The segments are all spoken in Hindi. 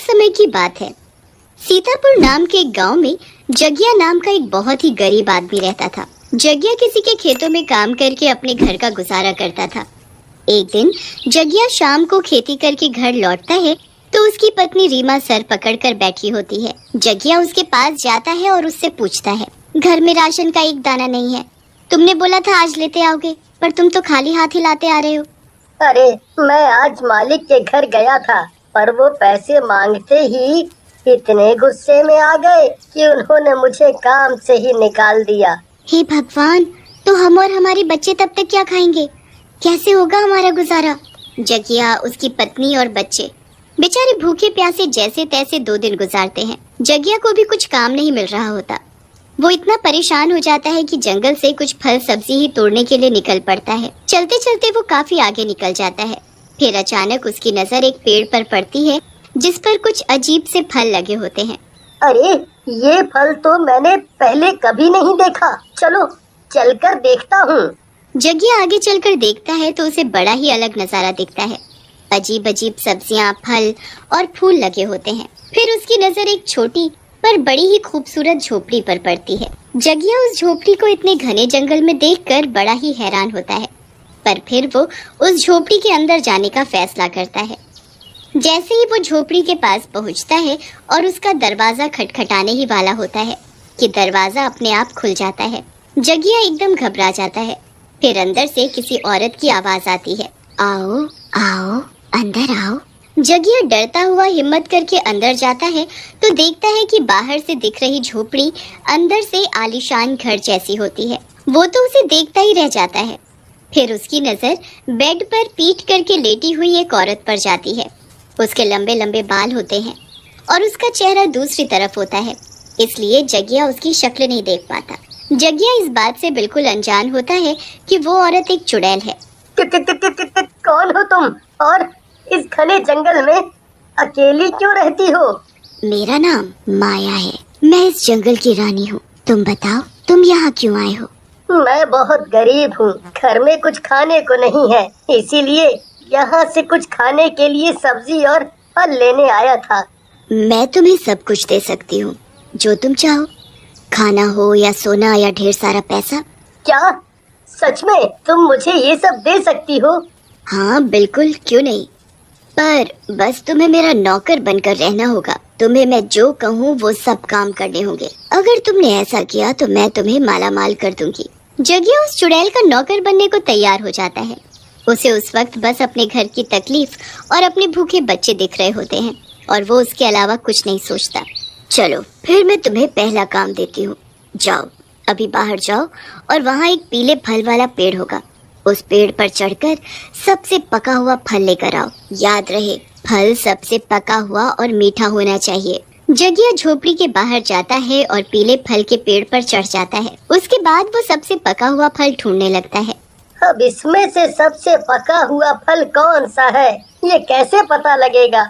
समय की बात है। सीतापुर नाम के एक गांव में जगिया नाम का एक बहुत ही गरीब आदमी रहता था। जगिया किसी के खेतों में काम करके अपने घर का गुजारा करता था। एक दिन जगिया शाम को खेती करके घर लौटता है तो उसकी पत्नी रीमा सर पकड़कर बैठी होती है। जगिया उसके पास जाता है और उससे पूछता है, घर में राशन का एक दाना नहीं है। तुमने बोला था आज लेते आओगे, पर तुम तो खाली हाथ ही लाते आ रहे हो। अरे मैं आज मालिक के घर गया था, पर वो पैसे मांगते ही इतने गुस्से में आ गए कि उन्होंने मुझे काम से ही निकाल दिया। हे भगवान, तो हम और हमारे बच्चे तब तक क्या खाएंगे? कैसे होगा हमारा गुजारा? जगिया, उसकी पत्नी और बच्चे बेचारे भूखे प्यासे जैसे तैसे 2 दिन गुजारते हैं। जगिया को भी कुछ काम नहीं मिल रहा होता। वो इतना परेशान हो जाता है कि जंगल से कुछ फल सब्जी ही तोड़ने के लिए निकल पड़ता है। चलते चलते वो काफी आगे निकल जाता है। फिर अचानक उसकी नजर एक पेड़ पर पड़ती है जिस पर कुछ अजीब से फल लगे होते हैं। अरे ये फल तो मैंने पहले कभी नहीं देखा, चलो चलकर देखता हूँ। जगिया आगे चलकर देखता है तो उसे बड़ा ही अलग नजारा दिखता है। अजीब अजीब सब्जियां, फल और फूल लगे होते हैं। फिर उसकी नजर एक छोटी पर बड़ी ही खूबसूरत झोपड़ी पर पड़ती है। जगिया उस झोपड़ी को इतने घने जंगल में देखकर बड़ा ही हैरान होता है, पर फिर वो उस झोपड़ी के अंदर जाने का फैसला करता है। जैसे ही वो झोपड़ी के पास पहुंचता है और उसका दरवाजा खटखटाने ही वाला होता है कि दरवाजा अपने आप खुल जाता है। जगिया एकदम घबरा जाता है। फिर अंदर से किसी औरत की आवाज आती है, आओ आओ, अंदर आओ। जगिया डरता हुआ हिम्मत करके अंदर जाता है तो देखता है कि बाहर से दिख रही झोपड़ी अंदर से आलीशान घर जैसी होती है। वो तो उसे देखता ही रह जाता है। फिर उसकी नजर बेड पर पीठ करके लेटी हुई एक औरत पर जाती है। उसके लंबे लंबे बाल होते हैं और उसका चेहरा दूसरी तरफ होता है, इसलिए जगिया उसकी शक्ल नहीं देख पाता। जगिया इस बात से बिल्कुल अनजान होता है कि वो औरत एक चुड़ैल है। कौन हो तुम और इस घने जंगल में अकेली क्यों रहती हो? मेरा नाम माया है, मैं इस जंगल की रानी हूँ। तुम बताओ, तुम यहाँ क्यों आए हो? मैं बहुत गरीब हूँ, घर में कुछ खाने को नहीं है, इसीलिए यहाँ से कुछ खाने के लिए सब्जी और फल लेने आया था। मैं तुम्हें सब कुछ दे सकती हूँ, जो तुम चाहो, खाना हो या सोना या ढेर सारा पैसा। क्या सच में तुम मुझे ये सब दे सकती हो? हाँ बिल्कुल, क्यों नहीं, पर बस तुम्हें मेरा नौकर बनकर रहना होगा। तुम्हें मैं जो कहूँ वो सब काम करने होंगे। अगर तुमने ऐसा किया तो मैं तुम्हें माला माल कर दूंगी। जगिया उस चुड़ैल का नौकर बनने को तैयार हो जाता है। उसे उस वक्त बस अपने घर की तकलीफ और अपने भूखे बच्चे दिख रहे होते हैं और वो उसके अलावा कुछ नहीं सोचता। चलो फिर मैं तुम्हें पहला काम देती हूँ। जाओ, अभी बाहर जाओ और वहाँ एक पीले फल वाला पेड़ होगा। उस पेड़ पर चढ़कर सबसे पका हुआ फल लेकर आओ। याद रहे, फल सबसे पका हुआ और मीठा होना चाहिए। जगिया झोपड़ी के बाहर जाता है और पीले फल के पेड़ पर चढ़ जाता है। उसके बाद वो सबसे पका हुआ फल ढूंढने लगता है। अब इसमें से सबसे पका हुआ फल कौन सा है, ये कैसे पता लगेगा?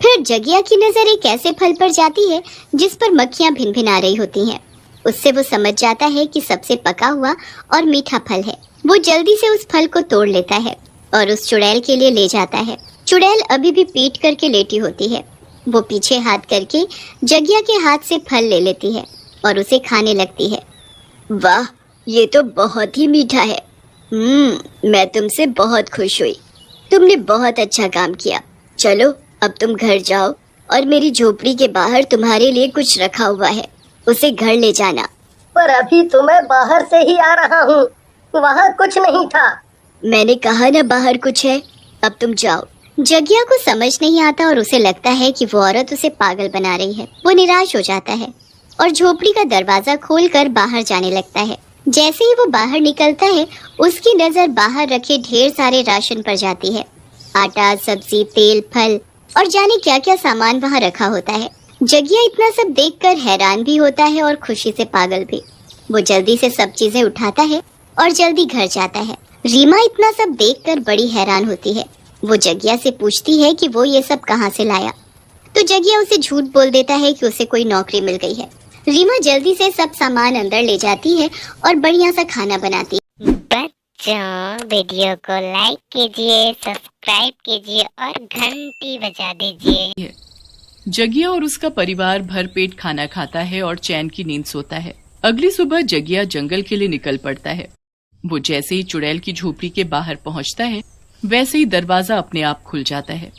फिर जगिया की नजर एक ऐसे फल पर जाती है जिस पर मक्खियाँ भिन भिन आ रही होती हैं। उससे वो समझ जाता है कि सबसे पका हुआ और मीठा फल है। वो जल्दी से उस फल को तोड़ लेता है और उस चुड़ैल के लिए ले जाता है। चुड़ैल अभी भी पीठ करके लेटी होती है। वो पीछे हाथ करके जगिया के हाथ से फल ले लेती है और उसे खाने लगती है। वाह, ये तो बहुत ही मीठा है। मैं तुमसे बहुत खुश हुई। तुमने बहुत अच्छा काम किया। चलो अब तुम घर जाओ और मेरी झोपड़ी के बाहर तुम्हारे लिए कुछ रखा हुआ है, उसे घर ले जाना। पर अभी तो मैं बाहर से ही आ रहा हूँ, वहाँ कुछ नहीं था। मैंने कहा ना बाहर कुछ है, अब तुम जाओ। जगिया को समझ नहीं आता और उसे लगता है कि वो औरत उसे पागल बना रही है। वो निराश हो जाता है और झोपड़ी का दरवाजा खोलकर बाहर जाने लगता है। जैसे ही वो बाहर निकलता है उसकी नजर बाहर रखे ढेर सारे राशन पर जाती है। आटा, सब्जी, तेल, फल और जाने क्या क्या सामान वहाँ रखा होता है। जगिया इतना सब देखकर हैरान भी होता है और खुशी से पागल भी। वो जल्दी से सब चीजें उठाता है और जल्दी घर जाता है। रीमा इतना सब देखकर बड़ी हैरान होती है। वो जगिया से पूछती है कि वो ये सब कहाँ से लाया, तो जगिया उसे झूठ बोल देता है कि उसे कोई नौकरी मिल गई है। रीमा जल्दी से सब सामान अंदर ले जाती है और बढ़िया सा खाना बनाती है। बच्चों, वीडियो को लाइक कीजिए, सब्सक्राइब कीजिए और घंटी बजा दीजिए। जगिया और उसका परिवार भरपेट खाना खाता है और चैन की नींद सोता है। अगली सुबह जगिया जंगल के लिए निकल पड़ता है। वो जैसे ही चुड़ैल की झोपड़ी के बाहर पहुंचता है, वैसे ही दरवाजा अपने आप खुल जाता है।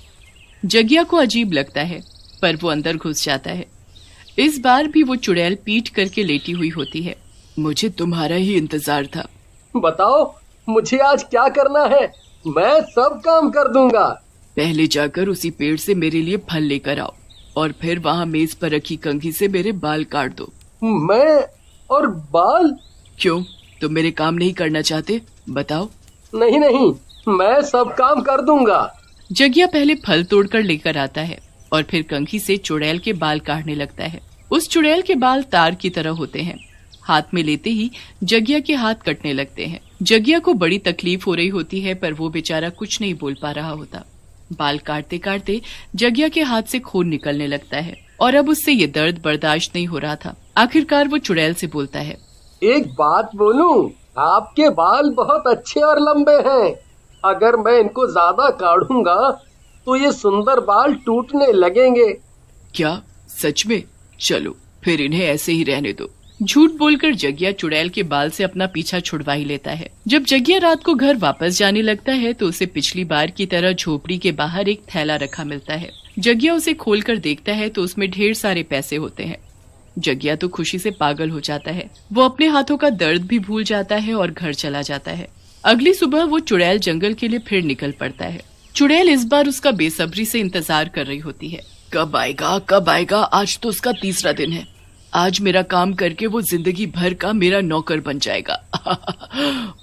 जगिया को अजीब लगता है, पर वो अंदर घुस जाता है। इस बार भी वो चुड़ैल पीठ करके लेटी हुई होती है। मुझे तुम्हारा ही इंतजार था। बताओ मुझे आज क्या करना है, मैं सब काम कर दूंगा। पहले जाकर उसी पेड़ से मेरे लिए फल लेकर आओ और फिर वहाँ मेज पर रखी कंघी से मेरे बाल काट दो। मैं और बाल? क्यों, तुम मेरे काम नहीं करना चाहते? बताओ। नहीं नहीं, मैं सब काम कर दूंगा। जगिया पहले फल तोड़कर लेकर आता है और फिर कंघी से चुड़ैल के बाल काटने लगता है। उस चुड़ैल के बाल तार की तरह होते हैं। हाथ में लेते ही जगिया के हाथ कटने लगते हैं। जगिया को बड़ी तकलीफ हो रही होती है, पर वो बेचारा कुछ नहीं बोल पा रहा होता। बाल काटते काटते जगिया के हाथ से खून निकलने लगता है और अब उससे ये दर्द बर्दाश्त नहीं हो रहा था। आखिरकार वो चुड़ैल से बोलता है, एक बात बोलूं, आपके बाल बहुत अच्छे और लंबे हैं। अगर मैं इनको ज्यादा काटूंगा तो ये सुंदर बाल टूटने लगेंगे। क्या सच में? चलो फिर इन्हें ऐसे ही रहने दो। झूठ बोलकर जगिया चुड़ैल के बाल से अपना पीछा छुड़वा ही लेता है। जब जगिया रात को घर वापस जाने लगता है तो उसे पिछली बार की तरह झोपड़ी के बाहर एक थैला रखा मिलता है। जगिया उसे खोलकर देखता है तो उसमें ढेर सारे पैसे होते हैं। जगिया तो खुशी से पागल हो जाता है। वो अपने हाथों का दर्द भी भूल जाता है और घर चला जाता है। अगली सुबह वो चुड़ैल जंगल के लिए फिर निकल पड़ता है। चुड़ैल इस बार उसका बेसब्री से इंतजार कर रही होती है। कब आएगा कब आएगा? आज तो उसका तीसरा दिन है। आज मेरा काम करके वो जिंदगी भर का मेरा नौकर बन जाएगा।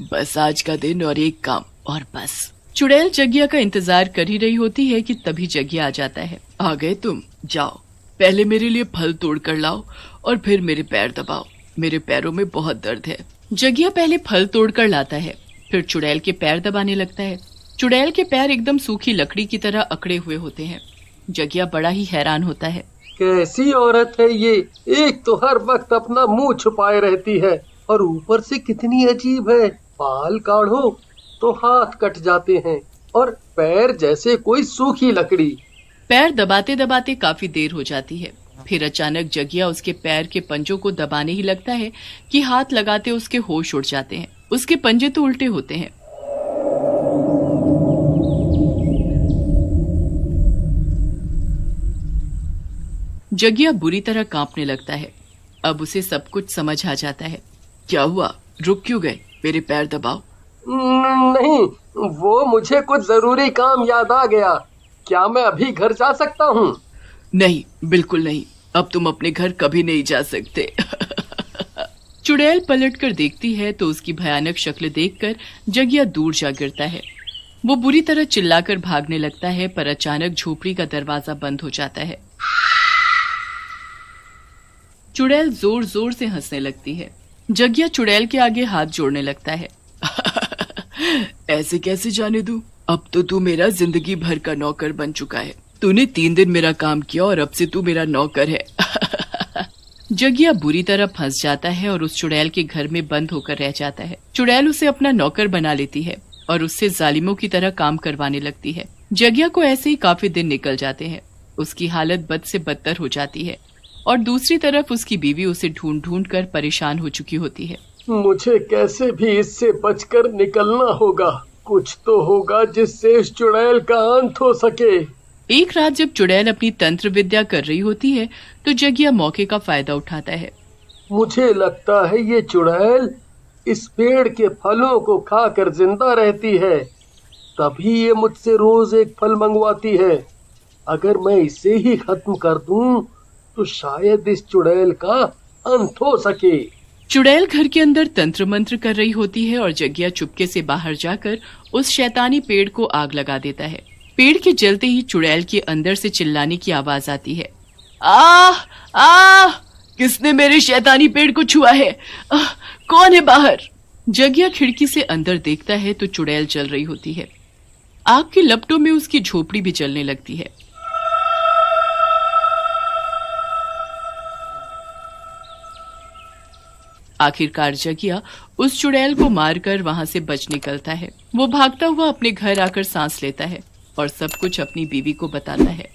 बस आज का दिन और एक काम और बस। चुड़ैल जगिया का इंतजार कर ही रही होती है कि तभी जगिया आ जाता है। आ गए तुम? जाओ, पहले मेरे लिए फल तोड़ कर लाओ और फिर मेरे पैर दबाओ, मेरे पैरों में बहुत दर्द है। जगिया पहले फल तोड़ कर लाता है, फिर चुड़ैल के पैर दबाने लगता है। चुड़ैल के पैर एकदम सूखी लकड़ी की तरह अकड़े हुए होते हैं। जगिया बड़ा ही हैरान होता है। कैसी औरत है ये, एक तो हर वक्त अपना मुंह छुपाए रहती है और ऊपर से कितनी अजीब है। बाल काढ़ो तो हाथ कट जाते हैं और पैर जैसे कोई सूखी लकड़ी। पैर दबाते दबाते काफी देर हो जाती है। फिर अचानक जगिया उसके पैर के पंजों को दबाने ही लगता है कि हाथ लगाते उसके होश उड़ जाते हैं। उसके पंजे तो उल्टे होते हैं। जगिया बुरी तरह कांपने लगता है। अब उसे सब कुछ समझ आ जाता है। क्या हुआ? रुक क्यों गए? मेरे पैर दबाओ। नहीं, वो मुझे कुछ जरूरी काम याद आ गया। क्या मैं अभी घर जा सकता हूँ? नहीं, बिल्कुल नहीं। अब तुम अपने घर कभी नहीं जा सकते। चुड़ैल पलटकर देखती है तो उसकी भयानक शक्ल देखकर जगिया दूर जा गिरता है। वो बुरी तरह चिल्लाकर भागने लगता है, पर अचानक झोपड़ी का दरवाजा बंद हो जाता है। चुड़ैल जोर जोर से हंसने लगती है। जगिया चुड़ैल के आगे हाथ जोड़ने लगता है। ऐसे कैसे जाने दूं? अब तो तू मेरा जिंदगी भर का नौकर बन चुका है। तूने 3 दिन मेरा काम किया और अब से तू मेरा नौकर है। जगिया बुरी तरह फंस जाता है और उस चुड़ैल के घर में बंद होकर रह जाता है। चुड़ैल उसे अपना नौकर बना लेती है और उससे जालिमों की तरह काम करवाने लगती है। जगिया को ऐसे ही काफी दिन निकल जाते हैं। उसकी हालत बद से बदतर हो जाती है और दूसरी तरफ उसकी बीवी उसे ढूंढ ढूंढ कर परेशान हो चुकी होती है। मुझे कैसे भी इससे बचकर निकलना होगा। कुछ तो होगा जिससे इस चुड़ैल का अंत हो सके। एक रात जब चुड़ैल अपनी तंत्र विद्या कर रही होती है तो जगिया मौके का फायदा उठाता है। मुझे लगता है ये चुड़ैल इस पेड़ के फलों को खाकर जिंदा रहती है, तभी ये मुझसे रोज एक फल मंगवाती है। अगर मैं इसे ही खत्म कर दूं तो शायद इस चुड़ैल का अंत हो सके। चुड़ैल घर के अंदर तंत्र मंत्र कर रही होती है और जगिया चुपके से बाहर जाकर उस शैतानी पेड़ को आग लगा देता है। पेड़ के जलते ही चुड़ैल के अंदर से चिल्लाने की आवाज आती है। आह आह, किसने मेरे शैतानी पेड़ को छुआ है? कौन है बाहर? जगिया खिड़की से अंदर देखता है तो चुड़ैल जल रही होती है। आग की लपटों में उसकी झोपड़ी भी जलने लगती है। आखिरकार जगिया उस चुड़ैल को मारकर वहां से बच निकलता है। वो भागता हुआ अपने घर आकर सांस लेता है और सब कुछ अपनी बीवी को बताता है।